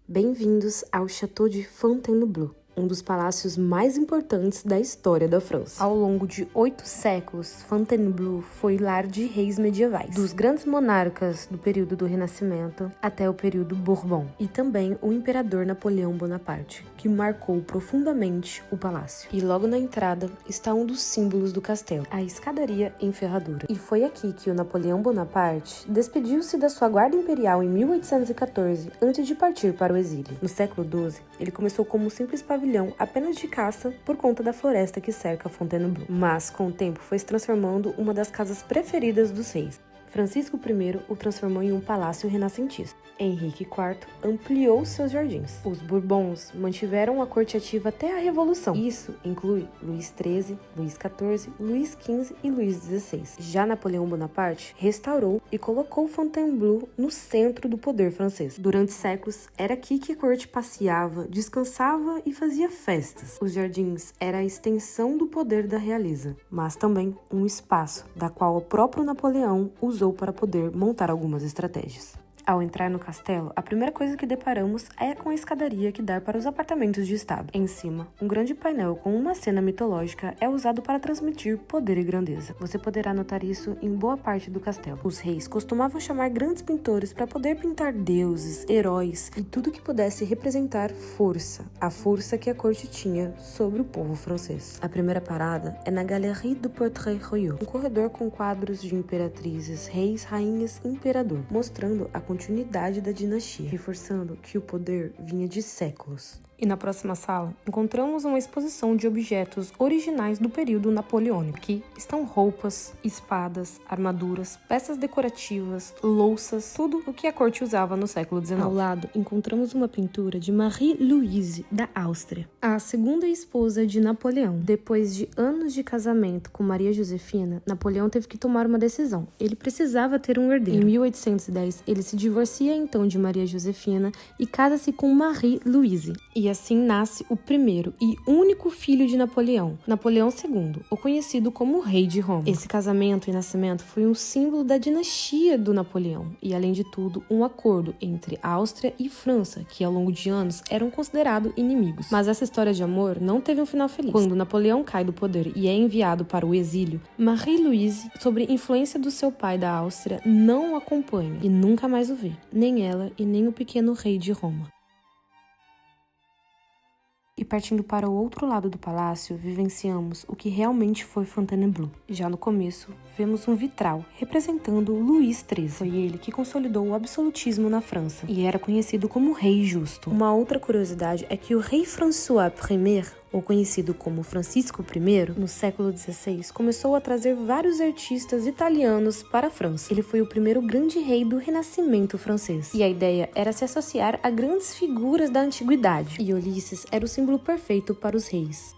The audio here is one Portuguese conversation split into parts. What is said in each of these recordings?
Bem-vindos ao Château de Fontainebleau, um dos palácios mais importantes da história da França. Ao longo de 8 séculos, Fontainebleau foi lar de reis medievais, dos grandes monarcas do período do Renascimento até o período Bourbon, e também o imperador Napoleão Bonaparte, que marcou profundamente o palácio. E logo na entrada está um dos símbolos do castelo, a escadaria em ferradura. E foi aqui que o Napoleão Bonaparte despediu-se da sua guarda imperial em 1814, antes de partir para o exílio. No século XII, ele começou como um simples pavilhão apenas de caça por conta da floresta que cerca Fontainebleau, mas com o tempo foi se transformando uma das casas preferidas dos reis. Francisco I o transformou em um palácio renascentista. Henrique IV ampliou seus jardins. Os Bourbons mantiveram a corte ativa até a Revolução. Isso inclui Luís XIII, Luís XIV, Luís XV e Luís XVI. Já Napoleão Bonaparte restaurou e colocou Fontainebleau no centro do poder francês. Durante séculos, era aqui que a corte passeava, descansava e fazia festas. Os jardins eram a extensão do poder da realeza, mas também um espaço da qual o próprio Napoleão usou para poder montar algumas estratégias. Ao entrar no castelo, a primeira coisa que deparamos é com a escadaria que dá para os apartamentos de estado. Em cima, um grande painel com uma cena mitológica é usado para transmitir poder e grandeza. Você poderá notar isso em boa parte do castelo. Os reis costumavam chamar grandes pintores para poder pintar deuses, heróis e tudo que pudesse representar força, a força que a corte tinha sobre o povo francês. A primeira parada é na Galerie du Portrait Royal, um corredor com quadros de imperatrizes, reis, rainhas e imperador, mostrando a continuidade da dinastia, reforçando que o poder vinha de séculos. E na próxima sala, encontramos uma exposição de objetos originais do período napoleônico. Aqui estão roupas, espadas, armaduras, peças decorativas, louças, tudo o que a corte usava no século XIX. Ao lado, encontramos uma pintura de Marie-Louise, da Áustria, a segunda esposa de Napoleão. Depois de anos de casamento com Maria Josefina, Napoleão teve que tomar uma decisão. Ele precisava ter um herdeiro. Em 1810, ele se divorcia então de Maria Josefina e casa-se com Marie-Louise. E assim nasce o primeiro e único filho de Napoleão, Napoleão II, o conhecido como Rei de Roma. Esse casamento e nascimento foi um símbolo da dinastia do Napoleão e, além de tudo, um acordo entre Áustria e França, que ao longo de anos eram considerados inimigos. Mas essa história de amor não teve um final feliz. Quando Napoleão cai do poder e é enviado para o exílio, Marie-Louise, sob influência do seu pai da Áustria, não o acompanha e nunca mais o vê, nem ela e nem o pequeno rei de Roma. E partindo para o outro lado do palácio, vivenciamos o que realmente foi Fontainebleau. Já no começo, vemos um vitral representando Luís XIII. Foi ele que consolidou o absolutismo na França e era conhecido como Rei Justo. Uma outra curiosidade é que o rei François I, ou conhecido como Francisco I, no século XVI, começou a trazer vários artistas italianos para a França. Ele foi o primeiro grande rei do Renascimento francês. E a ideia era se associar a grandes figuras da antiguidade. E Ulisses era o símbolo perfeito para os reis.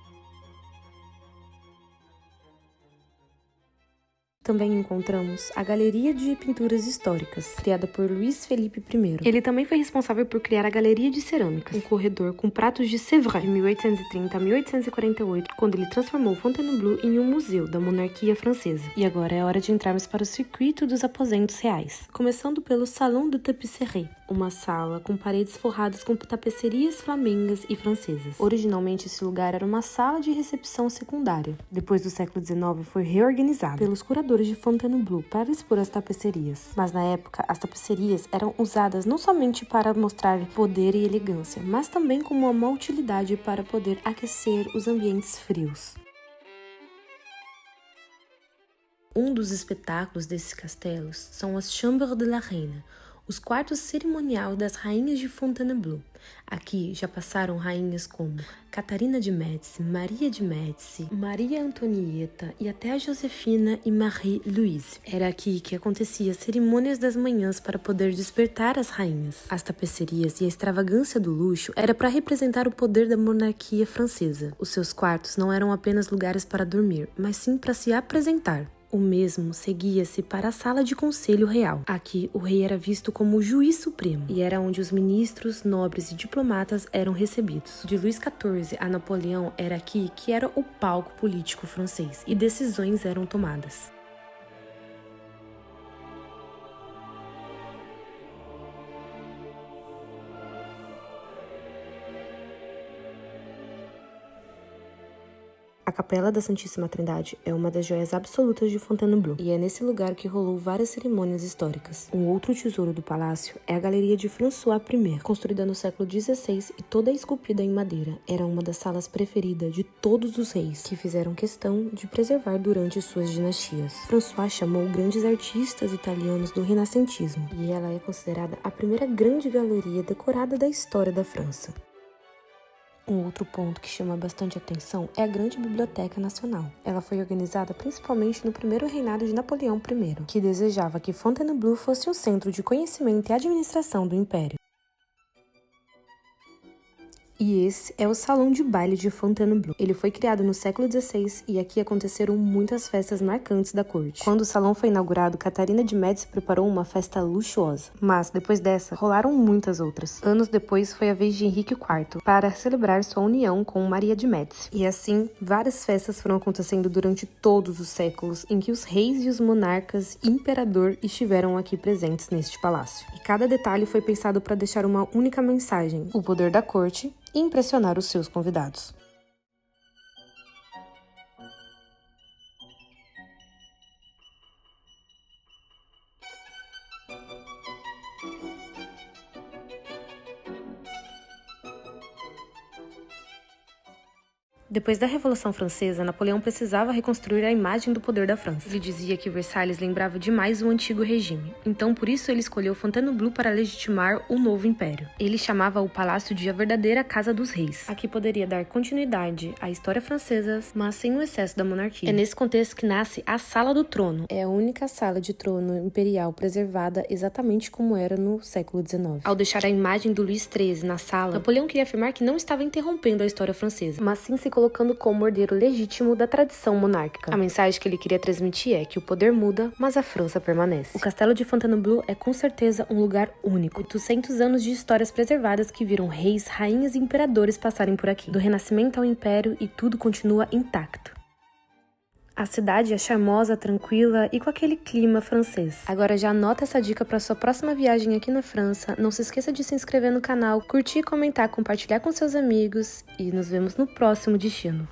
Também encontramos a Galeria de Pinturas Históricas, criada por Luís Felipe I. Ele também foi responsável por criar a Galeria de Cerâmicas, um corredor com pratos de Sèvres, de 1830 a 1848, quando ele transformou Fontainebleau em um museu da monarquia francesa. E agora é hora de entrarmos para o circuito dos aposentos reais, começando pelo Salon de Tapisserie, uma sala com paredes forradas com tapeçarias flamengas e francesas. Originalmente, esse lugar era uma sala de recepção secundária. Depois do século XIX, foi reorganizado pelos curadores de Fontainebleau para expor as tapeçarias. Mas na época, as tapeçarias eram usadas não somente para mostrar poder e elegância, mas também como uma utilidade para poder aquecer os ambientes frios. Um dos espetáculos desses castelos são as Chambres de la Reine, os quartos cerimonial das rainhas de Fontainebleau. Aqui já passaram rainhas como Catarina de Médici, Maria de Médici, Maria Antonieta e até a Josefina e Marie-Louise. Era aqui que acontecia cerimônias das manhãs para poder despertar as rainhas. As tapecerias e a extravagância do luxo era para representar o poder da monarquia francesa. Os seus quartos não eram apenas lugares para dormir, mas sim para se apresentar. O mesmo seguia-se para a sala de conselho real. Aqui, o rei era visto como o juiz supremo e era onde os ministros, nobres e diplomatas eram recebidos. De Luís XIV a Napoleão, era aqui que era o palco político francês e decisões eram tomadas. A Capela da Santíssima Trindade é uma das joias absolutas de Fontainebleau, e é nesse lugar que rolou várias cerimônias históricas. Um outro tesouro do palácio é a Galeria de François I, construída no século XVI e toda esculpida em madeira. Era uma das salas preferidas de todos os reis, que fizeram questão de preservar durante suas dinastias. François chamou grandes artistas italianos do renascentismo, e ela é considerada a primeira grande galeria decorada da história da França. Um outro ponto que chama bastante atenção é a Grande Biblioteca Nacional. Ela foi organizada principalmente no primeiro reinado de Napoleão I, que desejava que Fontainebleau fosse um centro de conhecimento e administração do império. E esse é o Salão de Baile de Fontainebleau. Ele foi criado no século XVI e aqui aconteceram muitas festas marcantes da corte. Quando o salão foi inaugurado, Catarina de Médici preparou uma festa luxuosa. Mas, depois dessa, rolaram muitas outras. Anos depois, foi a vez de Henrique IV para celebrar sua união com Maria de Médici. E assim, várias festas foram acontecendo durante todos os séculos em que os reis e os monarcas e imperador estiveram aqui presentes neste palácio. E cada detalhe foi pensado para deixar uma única mensagem: o poder da corte e impressionar os seus convidados. Depois da Revolução Francesa, Napoleão precisava reconstruir a imagem do poder da França. Ele dizia que Versalhes lembrava demais o antigo regime, então por isso ele escolheu Fontainebleau para legitimar um novo império. Ele chamava o palácio de a verdadeira Casa dos Reis. Aqui poderia dar continuidade à história francesa, mas sem o excesso da monarquia. É nesse contexto que nasce a Sala do Trono. É a única sala de trono imperial preservada exatamente como era no século XIX. Ao deixar a imagem do Luís XIII na sala, Napoleão queria afirmar que não estava interrompendo a história francesa, mas sim se colocando como herdeiro legítimo da tradição monárquica. A mensagem que ele queria transmitir é que o poder muda, mas a França permanece. O Castelo de Fontainebleau é com certeza um lugar único. 800 anos de histórias preservadas que viram reis, rainhas e imperadores passarem por aqui. Do Renascimento ao Império, e tudo continua intacto. A cidade é charmosa, tranquila e com aquele clima francês. Agora já anota essa dica para sua próxima viagem aqui na França. Não se esqueça de se inscrever no canal, curtir, comentar, compartilhar com seus amigos e nos vemos no próximo destino.